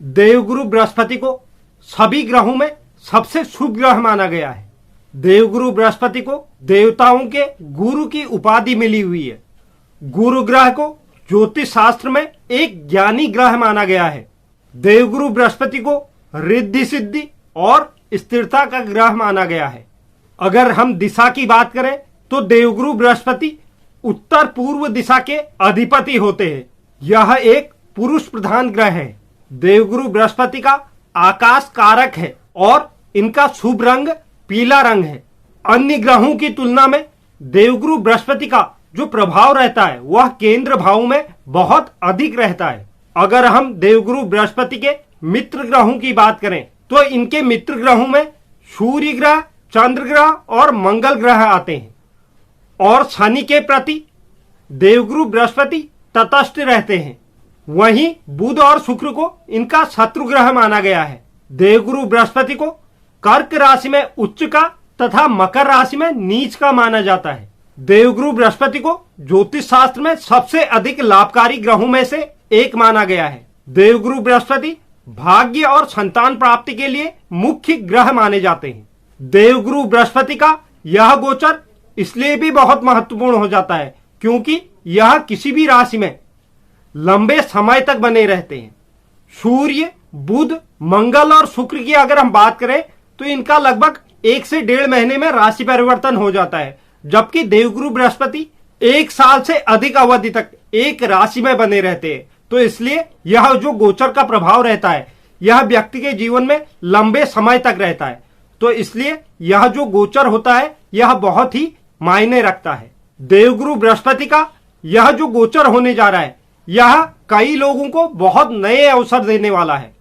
देवगुरु बृहस्पति को सभी ग्रहों में सबसे शुभ ग्रह माना गया है। देवगुरु बृहस्पति को देवताओं के गुरु की उपाधि मिली हुई है। गुरु ग्रह को ज्योतिष शास्त्र में एक ज्ञानी ग्रह माना गया है। देवगुरु बृहस्पति को रिद्धि सिद्धि और स्थिरता का ग्रह माना गया है। अगर हम दिशा की बात करें तो देवगुरु बृहस्पति उत्तर पूर्व दिशा के अधिपति होते हैं। यह एक पुरुष प्रधान ग्रह है। देवगुरु बृहस्पति का आकाश कारक है और इनका शुभ रंग पीला रंग है। अन्य ग्रहों की तुलना में देवगुरु बृहस्पति का जो प्रभाव रहता है वह केंद्र भाव में बहुत अधिक रहता है। अगर हम देवगुरु बृहस्पति के मित्र ग्रहों की बात करें तो इनके मित्र ग्रहों में सूर्य ग्रह, चंद्र ग्रह और मंगल ग्रह आते हैं। और शनि के प्रति देवगुरु बृहस्पति तटस्थ रहते हैं। वहीं बुध और शुक्र को इनका शत्रु ग्रह माना गया है। देवगुरु बृहस्पति को कर्क राशि में उच्च का तथा मकर राशि में नीच का माना जाता है। देवगुरु बृहस्पति को ज्योतिष शास्त्र में सबसे अधिक लाभकारी ग्रहों में से एक माना गया है। देवगुरु बृहस्पति भाग्य और संतान प्राप्ति के लिए मुख्य ग्रह माने जाते हैं। देवगुरु बृहस्पति का यह गोचर इसलिए भी बहुत महत्वपूर्ण हो जाता है क्योंकि यह किसी भी राशि में लंबे समय तक बने रहते हैं। सूर्य, बुध, मंगल और शुक्र की अगर हम बात करें तो इनका लगभग 1 से 1.5 महीने में राशि परिवर्तन हो जाता है, जबकि देवगुरु बृहस्पति 1 साल से अधिक अवधि तक एक राशि में बने रहते हैं। तो इसलिए यह जो गोचर का प्रभाव रहता है यह व्यक्ति के जीवन में लंबे समय तक रहता है। तो इसलिए यह जो गोचर होता है यह बहुत ही मायने रखता है। देवगुरु बृहस्पति का यह जो गोचर होने जा रहा है यह कई लोगों को बहुत नए अवसर देने वाला है।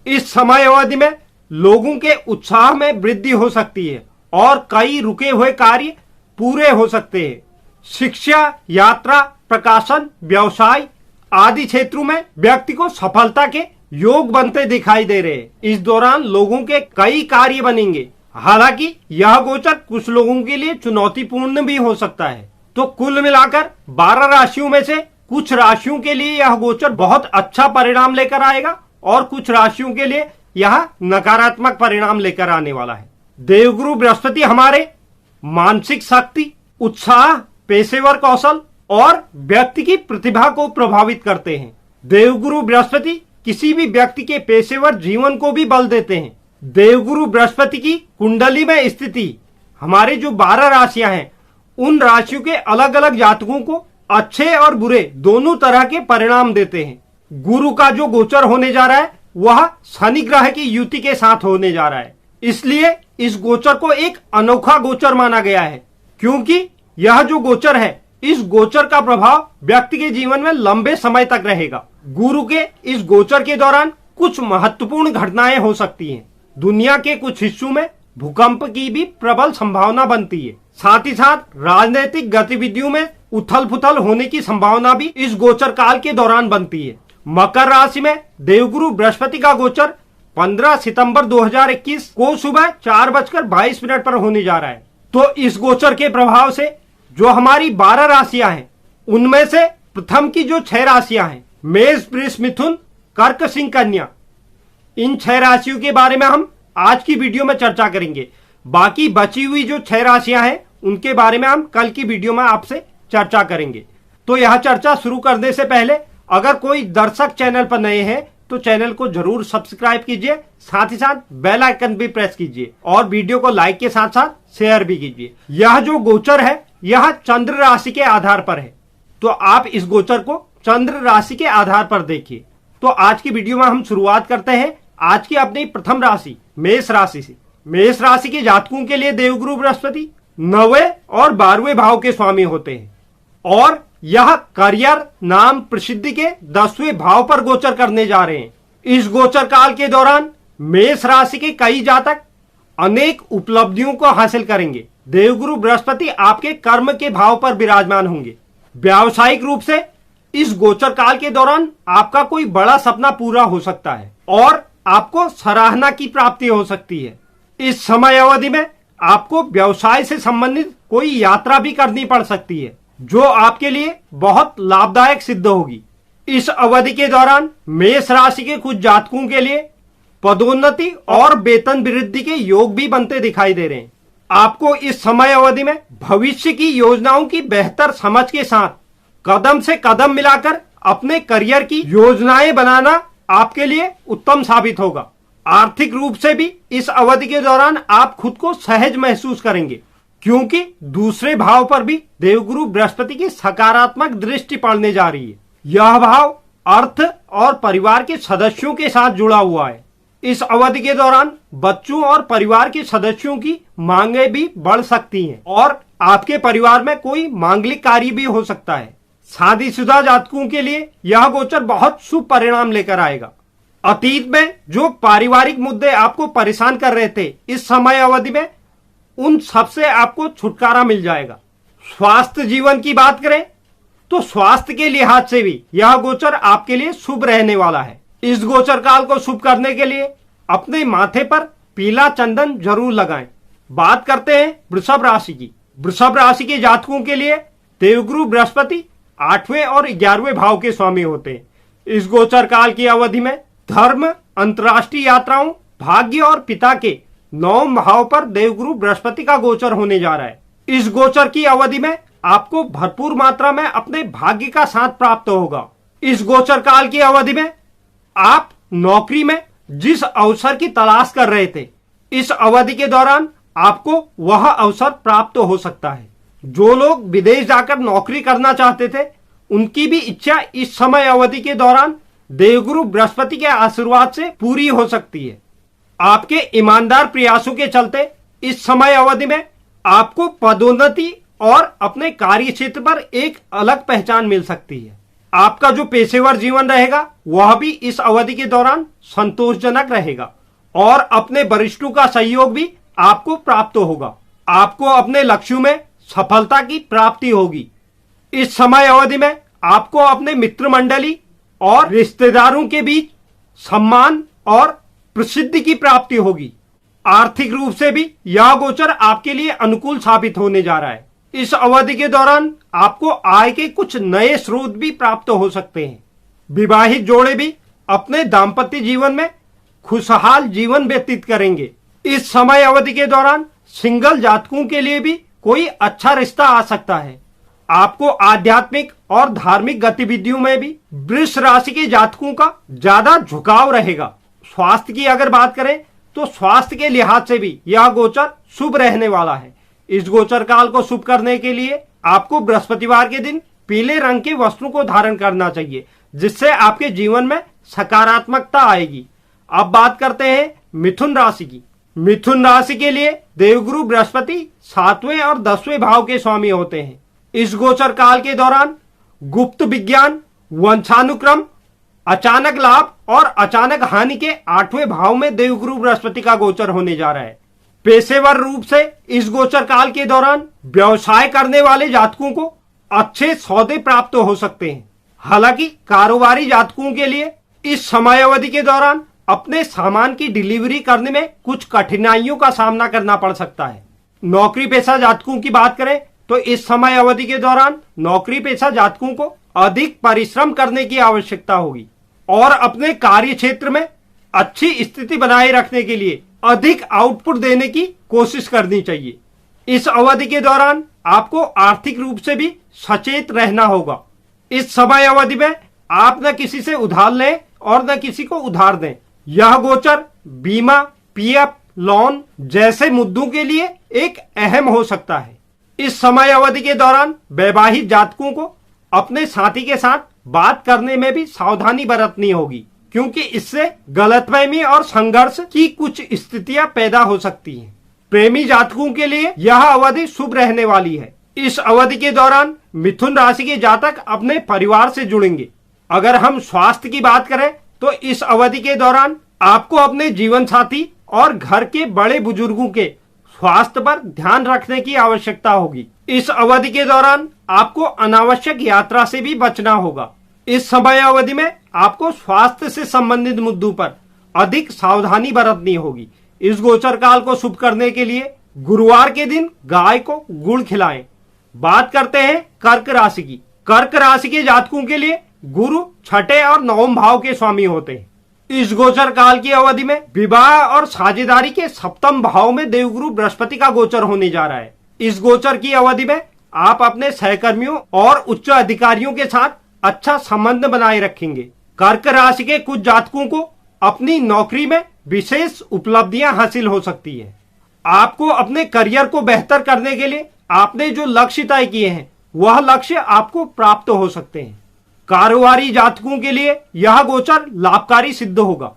इस समय अवधि में लोगों के उत्साह में वृद्धि हो सकती है और कई रुके हुए कार्य पूरे हो सकते हैं। शिक्षा, यात्रा, प्रकाशन, व्यवसाय आदि क्षेत्रों में व्यक्ति को सफलता के योग बनते दिखाई दे रहे हैं। इस दौरान लोगों के कई कार्य बनेंगे। हालांकि यह गोचर कुछ लोगों के लिए चुनौतीपूर्ण भी हो सकता है। तो कुल मिलाकर 12 राशियों में से कुछ राशियों के लिए यह गोचर बहुत अच्छा परिणाम लेकर आएगा और कुछ राशियों के लिए यह नकारात्मक परिणाम लेकर आने वाला है। देवगुरु बृहस्पति हमारे मानसिक शक्ति, उत्साह, पेशेवर कौशल और व्यक्ति की प्रतिभा को प्रभावित करते हैं। देवगुरु बृहस्पति किसी भी व्यक्ति के पेशेवर जीवन को भी बल देते हैं। देवगुरु बृहस्पति की कुंडली में स्थिति हमारे जो 12 राशियां हैं उन राशियों के अलग अलग जातकों को अच्छे और बुरे दोनों तरह के परिणाम देते हैं। गुरु का जो गोचर होने जा रहा है वह शनि ग्रह की युति के साथ होने जा रहा है। इसलिए इस गोचर को एक अनोखा गोचर माना गया है क्योंकि यह जो गोचर है इस गोचर का प्रभाव व्यक्ति के जीवन में लंबे समय तक रहेगा। गुरु के इस गोचर के दौरान कुछ महत्वपूर्ण घटनाएं हो सकती हैं। दुनिया के कुछ हिस्सों में भूकंप की भी प्रबल संभावना बनती है। साथ ही साथ राजनीतिक गतिविधियों में उथल पुथल होने की संभावना भी इस गोचर काल के दौरान बनती है। मकर राशि में देवगुरु बृहस्पति का गोचर 15 सितंबर 2021 को सुबह 4:22 पर होने जा रहा है। तो इस गोचर के प्रभाव से जो हमारी 12 राशियां हैं उनमें से प्रथम की जो 6 राशियां हैं मेष, वृष, मिथुन, कर्क, सिंह, कन्या, इन 6 राशियों के बारे में हम आज की वीडियो में चर्चा करेंगे। बाकी बची हुई जो 6 राशियां हैं उनके बारे में हम कल की वीडियो में आपसे चर्चा करेंगे। तो यह चर्चा शुरू करने से पहले अगर कोई दर्शक चैनल पर नए हैं तो चैनल को जरूर सब्सक्राइब कीजिए, साथ ही साथ बेल आइकन भी प्रेस कीजिए और वीडियो को लाइक के साथ साथ शेयर भी कीजिए। यह जो गोचर है यह चंद्र राशि के आधार पर है, तो आप इस गोचर को चंद्र राशि के आधार पर देखिए। तो आज की वीडियो में हम शुरुआत करते हैं आज की अपनी प्रथम राशि मेष राशि से। मेष राशि के जातकों के लिए देवगुरु बृहस्पति 9वें और 12वें भाव के स्वामी होते हैं और यह करियर, नाम, प्रसिद्धि के 10वें भाव पर गोचर करने जा रहे हैं। इस गोचर काल के दौरान मेष राशि के कई जातक अनेक उपलब्धियों को हासिल करेंगे। देवगुरु बृहस्पति आपके कर्म के भाव पर विराजमान होंगे। व्यावसायिक रूप से इस गोचर काल के दौरान आपका कोई बड़ा सपना पूरा हो सकता है और आपको सराहना की प्राप्ति हो सकती है। इस समय अवधि में आपको व्यवसाय से संबंधित कोई यात्रा भी करनी पड़ सकती है जो आपके लिए बहुत लाभदायक सिद्ध होगी। इस अवधि के दौरान मेष राशि के कुछ जातकों के लिए पदोन्नति और वेतन वृद्धि के योग भी बनते दिखाई दे रहे हैं। आपको इस समय अवधि में भविष्य की योजनाओं की बेहतर समझ के साथ कदम से कदम मिलाकर अपने करियर की योजनाएं बनाना आपके लिए उत्तम साबित होगा। आर्थिक रूप से भी इस अवधि के दौरान आप खुद को सहज महसूस करेंगे, क्योंकि दूसरे भाव पर भी देवगुरु बृहस्पति की सकारात्मक दृष्टि पड़ने जा रही है। यह भाव अर्थ और परिवार के सदस्यों के साथ जुड़ा हुआ है। इस अवधि के दौरान बच्चों और परिवार के सदस्यों की मांगे भी बढ़ सकती हैं और आपके परिवार में कोई मांगलिक कार्य भी हो सकता है। शादीशुदा जातकों के लिए यह गोचर बहुत शुभ परिणाम लेकर आएगा। अतीत में जो पारिवारिक मुद्दे आपको परेशान कर रहे थे, इस समय अवधि में उन सबसे आपको छुटकारा मिल जाएगा। स्वास्थ्य जीवन की बात करें तो स्वास्थ्य के लिहाज से भी यह गोचर आपके लिए शुभ रहने वाला है। इस गोचर काल को शुभ करने के लिए अपने माथे पर पीला चंदन जरूर लगाएं। बात करते हैं वृषभ राशि की। वृषभ राशि के जातकों के लिए देवगुरु बृहस्पति 8वें और 11वें भाव के स्वामी होते हैं। इस गोचर काल की अवधि में धर्म, अंतर्राष्ट्रीय यात्राओं, भाग्य और पिता के 9वें भाव पर देवगुरु बृहस्पति का गोचर होने जा रहा है। इस गोचर की अवधि में आपको भरपूर मात्रा में अपने भाग्य का साथ प्राप्त होगा। इस गोचर काल की अवधि में आप नौकरी में जिस अवसर की तलाश कर रहे थे, इस अवधि के दौरान आपको वह अवसर प्राप्त हो सकता है। जो लोग विदेश जाकर नौकरी करना चाहते थे, उनकी भी इच्छा इस समय अवधि के दौरान देवगुरु बृहस्पति के आशीर्वाद से पूरी हो सकती है। आपके ईमानदार प्रयासों के चलते इस समय अवधि में आपको पदोन्नति और अपने कार्य क्षेत्र पर एक अलग पहचान मिल सकती है। आपका जो पेशेवर जीवन रहेगा वह भी इस अवधि के दौरान संतोषजनक रहेगा और अपने वरिष्ठों का सहयोग भी आपको प्राप्त होगा। आपको अपने लक्ष्यों में सफलता की प्राप्ति होगी। इस समय अवधि में आपको अपने मित्र मंडली और रिश्तेदारों के बीच सम्मान और प्रसिद्धि की प्राप्ति होगी। आर्थिक रूप से भी यह गोचर आपके लिए अनुकूल साबित होने जा रहा है। इस अवधि के दौरान आपको आय के कुछ नए स्रोत भी प्राप्त हो सकते हैं। विवाहित जोड़े भी अपने दाम्पत्य जीवन में खुशहाल जीवन व्यतीत करेंगे। इस समय अवधि के दौरान सिंगल जातकों के लिए भी कोई अच्छा रिश्ता आ सकता है। आपको आध्यात्मिक और धार्मिक गतिविधियों में भी वृष राशि के जातकों का ज्यादा झुकाव रहेगा। स्वास्थ्य की अगर बात करें तो स्वास्थ्य के लिहाज से भी यह गोचर शुभ रहने वाला है। इस गोचर काल को शुभ करने के लिए आपको बृहस्पतिवार के दिन पीले रंग के वस्त्रों को धारण करना चाहिए, जिससे आपके जीवन में सकारात्मकता आएगी। अब बात करते हैं मिथुन राशि की। मिथुन राशि के लिए देवगुरु बृहस्पति 7वें और 10वें भाव के स्वामी होते हैं। इस गोचर काल के दौरान गुप्त विज्ञान, वंशानुक्रम, अचानक लाभ और अचानक हानि के 8वें भाव में देवगुरु बृहस्पति का गोचर होने जा रहा है। पेशेवर रूप से इस गोचर काल के दौरान व्यवसाय करने वाले जातकों को अच्छे सौदे प्राप्त हो सकते हैं। हालांकि कारोबारी जातकों के लिए इस समय अवधि के दौरान अपने सामान की डिलीवरी करने में कुछ कठिनाइयों का सामना करना पड़ सकता है। नौकरी पेशा जातकों की बात करें तो इस समय अवधि के दौरान नौकरी पेशा जातकों को अधिक परिश्रम करने की आवश्यकता होगी और अपने कार्य क्षेत्र में अच्छी स्थिति बनाए रखने के लिए अधिक आउटपुट देने की कोशिश करनी चाहिए। इस अवधि के दौरान आपको आर्थिक रूप से भी सचेत रहना होगा। इस समय अवधि में आप न किसी से उधार लें और न किसी को उधार दें। यह गोचर बीमा, पीएफ, लोन जैसे मुद्दों के लिए एक अहम हो सकता है। इस समय अवधि के दौरान वैवाहिक जातकों को अपने साथी के साथ बात करने में भी सावधानी बरतनी होगी, क्योंकि इससे गलतफहमी और संघर्ष की कुछ स्थितियां पैदा हो सकती हैं। प्रेमी जातकों के लिए यह अवधि शुभ रहने वाली है। इस अवधि के दौरान मिथुन राशि के जातक अपने परिवार से जुड़ेंगे। अगर हम स्वास्थ्य की बात करें तो इस अवधि के दौरान आपको अपने जीवन साथी और घर के बड़े बुजुर्गों के स्वास्थ्य पर ध्यान रखने की आवश्यकता होगी। इस अवधि के दौरान आपको अनावश्यक यात्रा से भी बचना होगा। इस समय अवधि में आपको स्वास्थ्य से संबंधित मुद्दों पर अधिक सावधानी बरतनी होगी। इस गोचर काल को शुभ करने के लिए गुरुवार के दिन गाय को गुड़ खिलाएं। बात करते हैं कर्क राशि की। कर्क राशि के जातकों के लिए गुरु छठे और नवम भाव के स्वामी होते हैं। इस गोचर काल की अवधि में विवाह और साझेदारी के सप्तम भाव में देवगुरु बृहस्पति का गोचर होने जा रहा है। इस गोचर की अवधि में आप अपने सहकर्मियों और उच्च अधिकारियों के साथ अच्छा संबंध बनाए रखेंगे। कर्क राशि के कुछ जातकों को अपनी नौकरी में विशेष उपलब्धियां हासिल हो सकती है। आपको अपने करियर को बेहतर करने के लिए आपने जो लक्ष्य तय किए हैं वह लक्ष्य आपको प्राप्त हो सकते हैं। कारोबारी जातकों के लिए यह गोचर लाभकारी सिद्ध होगा।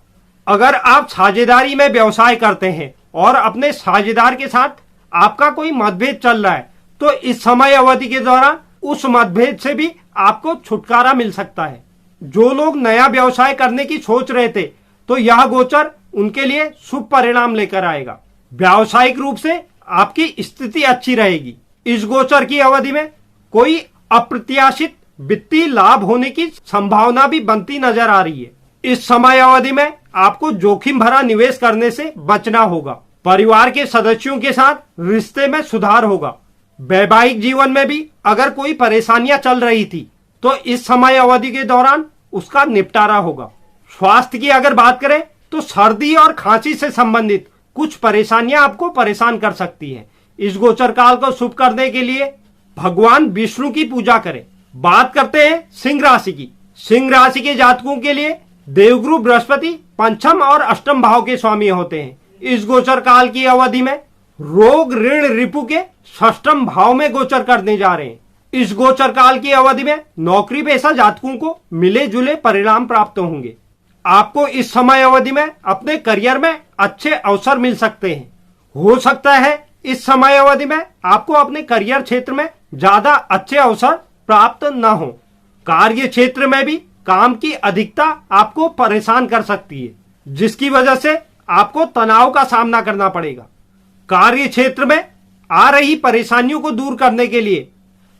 अगर आप साझेदारी में व्यवसाय करते हैं और अपने साझेदार के साथ आपका कोई मतभेद चल रहा है तो इस समय अवधि के दौरान उस मतभेद से भी आपको छुटकारा मिल सकता है। जो लोग नया व्यवसाय करने की सोच रहे थे तो यह गोचर उनके लिए शुभ परिणाम लेकर आएगा। व्यावसायिक रूप से आपकी स्थिति अच्छी रहेगी। इस गोचर की अवधि में कोई अप्रत्याशित वित्तीय लाभ होने की संभावना भी बनती नजर आ रही है। इस समय अवधि में आपको जोखिम भरा निवेश करने से बचना होगा। परिवार के सदस्यों के साथ रिश्ते में सुधार होगा। वैवाहिक जीवन में भी अगर कोई परेशानियां चल रही थी तो इस समय अवधि के दौरान उसका निपटारा होगा। स्वास्थ्य की अगर बात करें तो सर्दी और खांसी से संबंधित कुछ परेशानियां आपको परेशान कर सकती हैं। इस गोचर काल को शुभ करने के लिए भगवान विष्णु की पूजा करें। बात करते हैं सिंह राशि की। सिंह राशि के जातकों के लिए देवगुरु बृहस्पति पंचम और अष्टम भाव के स्वामी होते हैं। इस गोचर काल की अवधि में रोग ऋण रिपु के षष्ठम भाव में गोचर करने जा रहे हैं। इस गोचर काल की अवधि में नौकरी पेशा जातकों को मिले जुले परिणाम प्राप्त होंगे। आपको इस समय अवधि में अपने करियर में अच्छे अवसर मिल सकते हैं। हो सकता है इस समय अवधि में आपको अपने करियर क्षेत्र में ज्यादा अच्छे अवसर प्राप्त न हो। कार्य क्षेत्र में भी काम की अधिकता आपको परेशान कर सकती है, जिसकी वजह से आपको तनाव का सामना करना पड़ेगा। कार्य क्षेत्र में आ रही परेशानियों को दूर करने के लिए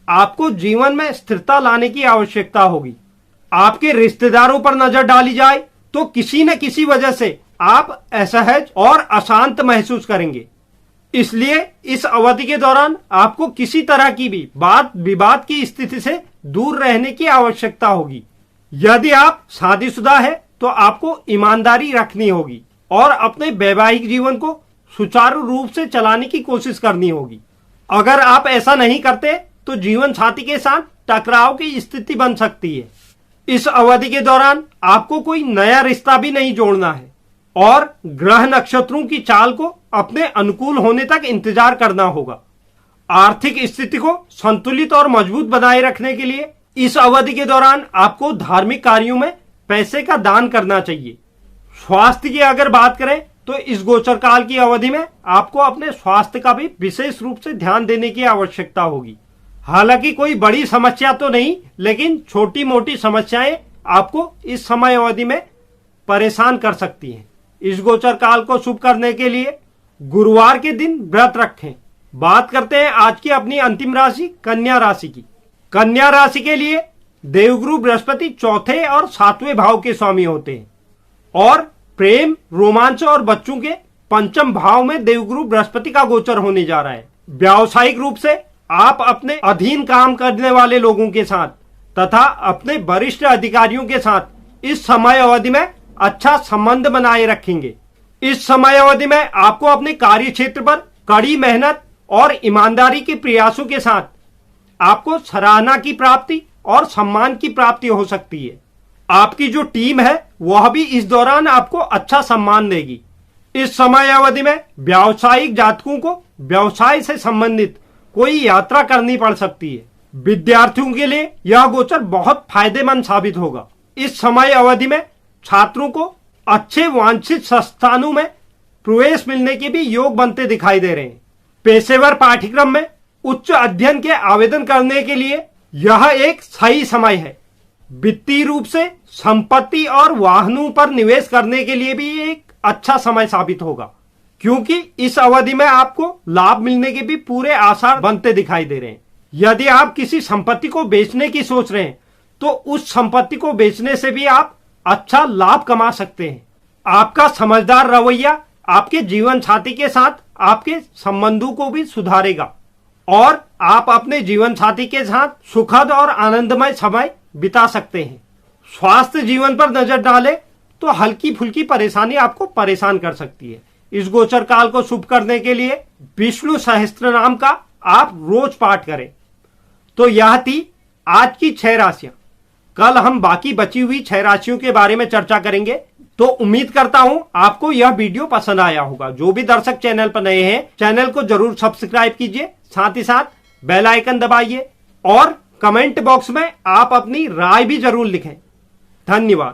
आपको जीवन में स्थिरता लाने की आवश्यकता होगी। आपके रिश्तेदारों पर नजर डाली जाए तो किसी न किसी वजह से आप असहज और अशांत महसूस करेंगे। इसलिए इस अवधि के दौरान आपको किसी तरह की भी वाद विवाद की स्थिति से दूर रहने की आवश्यकता होगी। यदि आप शादीशुदा है तो आपको ईमानदारी रखनी होगी और अपने वैवाहिक जीवन को सुचारू रूप से चलाने की कोशिश करनी होगी। अगर आप ऐसा नहीं करते तो जीवन साथी के साथ टकराव की स्थिति बन सकती है। इस अवधि के दौरान आपको कोई नया रिश्ता भी नहीं जोड़ना है और ग्रह नक्षत्रों की चाल को अपने अनुकूल होने तक इंतजार करना होगा। आर्थिक स्थिति को संतुलित और मजबूत बनाए रखने के लिए इस अवधि के दौरान आपको धार्मिक कार्यों में पैसे का दान करना चाहिए। स्वास्थ्य की अगर बात करें तो इस गोचर काल की अवधि में आपको अपने स्वास्थ्य का भी विशेष रूप से ध्यान देने की आवश्यकता होगी। हालांकि कोई बड़ी समस्या तो नहीं, लेकिन छोटी मोटी समस्याएं आपको इस समय अवधि में परेशान कर सकती हैं। इस गोचर काल को शुभ करने के लिए गुरुवार के दिन व्रत रखें। बात करते हैं आज की अपनी अंतिम राशि कन्या राशि की। कन्या राशि के लिए देवगुरु बृहस्पति चौथे और सातवें भाव के स्वामी होते हैं और प्रेम, रोमांच और बच्चों के पंचम भाव में देवगुरु बृहस्पति का गोचर होने जा रहा है। व्यावसायिक रूप से आप अपने अधीन काम करने वाले लोगों के साथ तथा अपने वरिष्ठ अधिकारियों के साथ इस समय अवधि में अच्छा संबंध बनाए रखेंगे। इस समय अवधि में आपको अपने कार्य क्षेत्र पर कड़ी मेहनत और ईमानदारी के प्रयासों के साथ आपको सराहना की प्राप्ति और सम्मान की प्राप्ति हो सकती है। आपकी जो टीम है वह भी इस दौरान आपको अच्छा सम्मान देगी। इस समय अवधि में व्यावसायिक जातकों को व्यवसाय से संबंधित कोई यात्रा करनी पड़ सकती है। विद्यार्थियों के लिए यह गोचर बहुत फायदेमंद साबित होगा। इस समय अवधि में छात्रों को अच्छे वांछित संस्थानों में प्रवेश मिलने के भी योग बनते दिखाई दे रहे हैं। पेशेवर पाठ्यक्रम में उच्च अध्ययन के आवेदन करने के लिए यह एक सही समय है। वित्तीय रूप से संपत्ति और वाहनों पर निवेश करने के लिए भी एक अच्छा समय साबित होगा, क्योंकि इस अवधि में आपको लाभ मिलने के भी पूरे आसार बनते दिखाई दे रहे हैं। यदि आप किसी संपत्ति को बेचने की सोच रहे हैं तो उस संपत्ति को बेचने से भी आप अच्छा लाभ कमा सकते हैं। आपका समझदार रवैया आपके जीवन साथी के साथ आपके संबंधों को भी सुधारेगा और आप अपने जीवन साथी के साथ सुखद और आनंदमय समय बिता सकते हैं। स्वास्थ्य जीवन पर नजर डालें तो हल्की फुल्की परेशानी आपको परेशान कर सकती है। इस गोचर काल को शुभ करने के लिए विष्णु सहस्त्र नाम का आप रोज पाठ करें। तो यह थी आज की 6 राशियां। कल हम बाकी बची हुई 6 राशियों के बारे में चर्चा करेंगे। तो उम्मीद करता हूं आपको यह वीडियो पसंद आया होगा। जो भी दर्शक चैनल पर नए हैं, चैनल को जरूर सब्सक्राइब कीजिए, साथ ही साथ बेल आइकन दबाइए और कमेंट बॉक्स में आप अपनी राय भी जरूर लिखें। धन्यवाद।